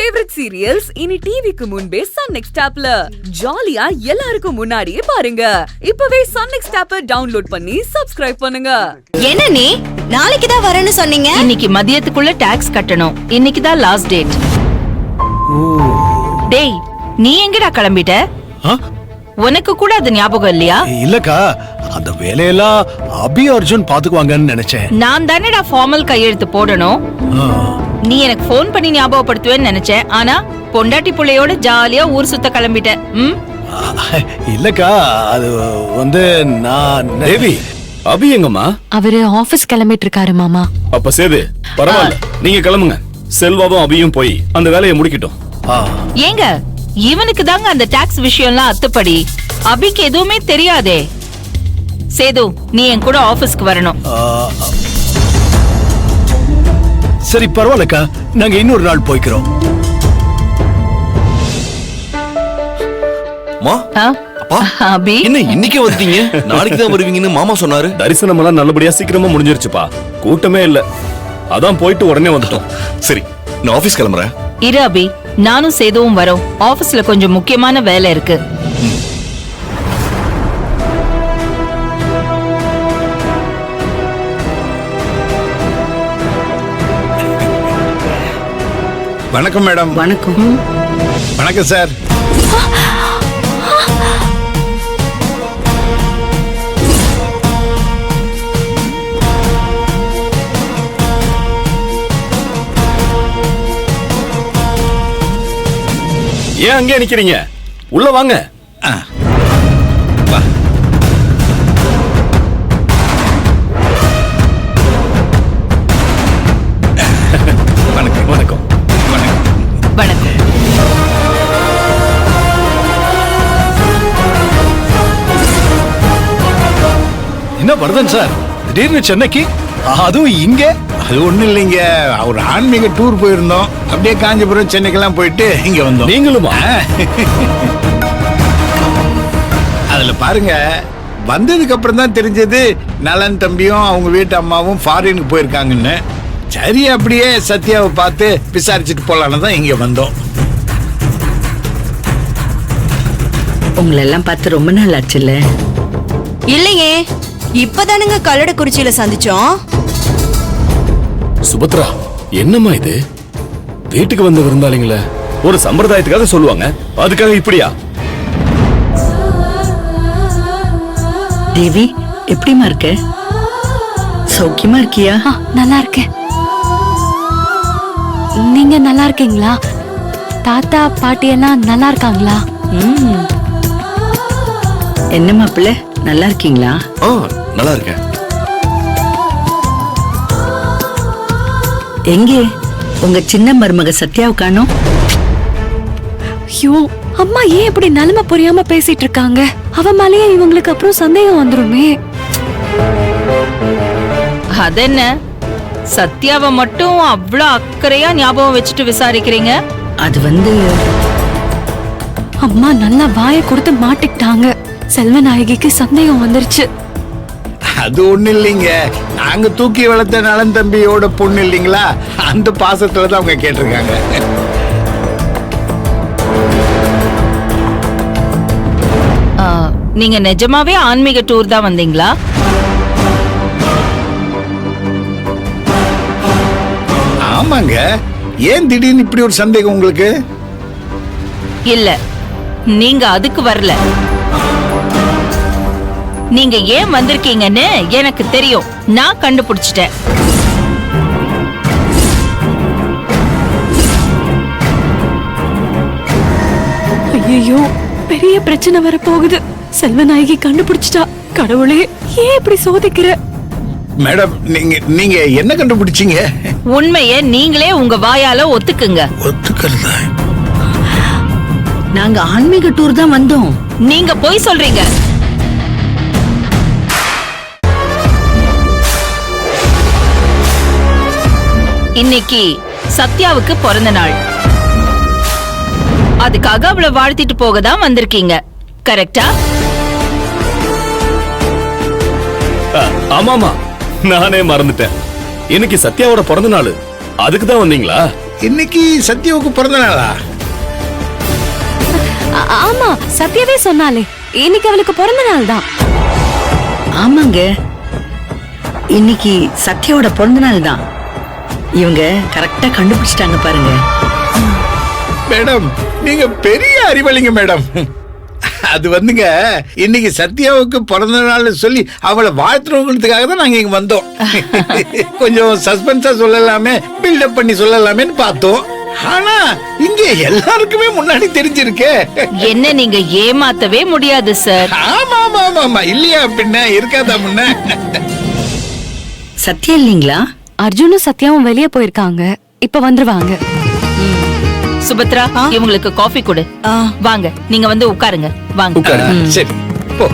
Favourite serials இனி டிவிக்கு முன்பே சன் நெக்ஸ்ட் ஆப்ல ஜாலியா எல்லாருக்கும் முன்னாடியே பாருங்க. இப்பவே சன் நெக்ஸ்ட் ஆப்பை டவுன்லோட் பண்ணி சப்ஸ்கிரைப் பண்ணுங்க. என்ன நீ நாளைக்கு தான் வரேன்னு சொன்னீங்க? இன்னைக்கு மதியத்துக்குள்ள டாக்ஸ் கட்டணும். இன்னைக்கு தான் லாஸ்ட் டேட். டேய், நீ எங்கடா கிளம்பிட்ட? உனக்கு கூட அது ஞாபகம் இல்லையா? இல்லக்கா, அந்த வேலையெல்லாம் அபி அர்ஜுன் பாத்துக்குவாங்கன்னு நினைச்சேன். நான் தானேடா ஃபார்மல் கையெழுத்து போடணும். நீ எனக்கு போன் பண்ணி ஞாபகப்படுத்துவேன்னு நினைச்சேன். ஆனா பொண்டாட்டி புள்ளையோட ஜாலியா ஊர் சுத்த கிளம்பிட்ட. இல்லக்கா, அது வந்து நான் தேவி, அபி எங்கம்மா? அவரு ஆபீஸ் கிளம்பிட்டு இருக்காரு மாமா. அப்ப சேது பரவாயில்ல, நீங்க கிளம்புங்க. செல்வாவும் அபியும் போய் அந்த வேலையை முடிக்கட்டும். ஏங்க, இவனுக்கு தாங்க அந்த டாக்ஸ் விஷயம்லாம் அத்துப்படி. அபிக்கு எதுவுமே தெரியாதே. சேது, நீ என் கூட ஆபீஸ்க்கு வரணும். சரி பரவாயில்லக்கா, நாங்க இன்னொரு நாள் போய்க்கிறோம். அபி, என்ன இன்னைக்கே வந்துட்டீங்க? நாளைக்கு தான் வருவீங்கன்னு மாமா சொன்னாரு. தரிசனம் எல்லாம் நல்லபடியா சீக்கிரமா முடிஞ்சிருச்சுப்பா. கூட்டமே இல்ல, அதான் போயிட்டு உடனே வந்துட்டோம். சரி, நான் ஆபீஸ் கிளம்புறேன். இரு அபி, நானும் சேதுவும் வரோம். ஆபீஸ்ல கொஞ்சம் முக்கியமான வேலை இருக்கு. வணக்கம் மேடம். வணக்கம். வணக்கம் சார். ஏன் அங்கே நிக்கிறீங்க? உள்ள வாங்க. வணக்கம் வணக்கம் வணக்கம். என்ன வர்தன் சார், திடீர்னு சென்னைக்கு, அதுவும் இங்க? அது ஒண்ணும் இல்லைங்க, ஒரு ஆன்மீக டூர் போயிருந்தோம். அப்படியே காஞ்சிபுரம் சென்னைக்கெல்லாம் போயிட்டு இங்க வந்தோம். நீங்களுமா? அதுல பாருங்க, வந்ததுக்கு அப்புறம் தான் தெரிஞ்சது நலன் தம்பியும் அவங்க வீட்டு அம்மாவும் ஃபாரினுக்கு போயிருக்காங்கன்னு. சரி, அப்படியே சத்யாவை பார்த்து விசாரிச்சுட்டு போலான்னு தான் இங்க வந்தோம். உங்களை எல்லாம் பார்த்து ரொம்ப நாள் ஆச்சுல்ல? இல்லையே, இப்பதானுங்க கல்லடக்குறிச்சியில சந்திச்சோம். சுபத்ரா, என்னம்மா இது? வீட்டுக்கு வந்த விருந்தாளிங்கள ஒரு சம்பிரதாயத்துக்காக சொல்லுவாங்க, அதுக்காக இப்படியா? தேவி, எப்படிமா இருக்க? சௌக்கியமா இருக்கியா? நல்லா இருக்கேன். நீங்க நல்லா இருக்கீங்களா? தாத்தா பாட்டி எல்லாம் நல்லா இருக்காங்களா? என்ன மாப்பிள்ள, நல்லா இருக்கீங்களா? நல்லா இருக்கேன். எங்கே உங்க சின்ன மருமக சத்யாவை காணோம்? ஐயோ, அம்மா ஏன் இப்படி நிலைமை புரியாம பேசிட்டு இருக்காங்க? அவ மேலேயே இவங்களுக்கு அப்புறம் சந்தேகம் வந்துருமே. அதென்ன, சத்யாவை மட்டும் அவ்வளவு அக்கறையா ஞாபகம் வச்சுட்டு விசாரிக்கிறீங்க? அது வந்து அம்மா நல்லா வாயை கொடுத்து மாட்டிக்கிட்டாங்க. செல்வநாயகிக்கு சந்தேகம் வந்துருச்சு. அது ஒண்ணு இல்லைங்க, நாங்க தூக்கி வளர்த்த நலன் தம்பியோட பொண்ணு இல்லைங்களா, அந்த பாசத்துலதான் அவங்க கேட்டிருக்காங்க. நீங்க நிஜமாவே ஆன்மீக டூர் தான் வந்தீங்களா? ஆமாங்க, ஏன் திடீர்னு இப்படி ஒரு சந்தேகம் உங்களுக்கு? இல்ல, நீங்க அதுக்கு வரல. நீங்க ஏன் வந்திருக்கீங்கன்னு எனக்கு தெரியும். நான் கண்டுபிடிச்சிட்டேன். ஐயோ, பெரிய பிரச்சனை வர போகுது. செல்வநாயகி கண்டுபிடிச்சிட்டா. கடவுளே, ஏன் இப்படி சோதிக்கிற? மேடம், நீங்க என்ன கண்டுபிடிச்சீங்க? உண்மைய நீங்களே உங்க வாயால ஒத்துக்குங்க. ஒத்துக்கிறதா? நாங்க ஆன்மீக டூர் தான் வந்தோம். நீங்க போய் சொல்றீங்க. இன்னைக்கு சத்யாவுக்கு பிறந்த நாள். அதுக்காக அவளை வாழ்த்திட்டு போக தான் வந்திருக்கீங்க, கரெக்டா? ஆமாமா, நானே மறந்துட்டேன். இன்னைக்கு சத்யாவோட பிறந்த நாள், அதுக்கு தான் வந்தீங்களா? இன்னைக்கு சத்யாவுக்கு பிறந்த நாளா? ஆமா, சத்யாவே சொன்னாலே இன்னைக்கு அவளுக்கு பிறந்த நாள் தான். ஆமாங்க, இன்னைக்கு சத்யாவோட பிறந்த நாள் தான். இவங்க கரெக்டா கண்டுபிடிச்சிட்டாங்க பாருங்க. மேடம், நீங்க பெரிய அறிவாளிங்க மேடம். அது வந்துங்க, இன்னைக்கு சத்யாவுக்கு பிறந்த நாள் சொல்லி அவளை வாழ்த்துறவங்களுக்காக தான் நாங்க இங்க வந்தோம். கொஞ்சம் சஸ்பென்ஸா சொல்லலாமே, பில்டப் பண்ணி சொல்லலாமேன்னு பார்த்தோம். ஆனா இங்க எல்லாருக்குமே முன்னாடி தெரிஞ்சிருக்கே. என்ன நீங்க ஏமாத்தவே முடியாது சார். ஆமா ஆமா ஆமா ஆமா, இல்லையா பின்ன இருக்காதா முன்ன. சத்யா இல்லீங்களா? அர்ஜுனும் சத்யாவும் வெளியே போயிருக்காங்க, இப்ப வந்துருவாங்க. சுபத்ரா, இவங்களுக்கு காஃபி கொடு. வாங்க, நீங்க வந்து உட்காருங்க. வாங்க. சரி போ.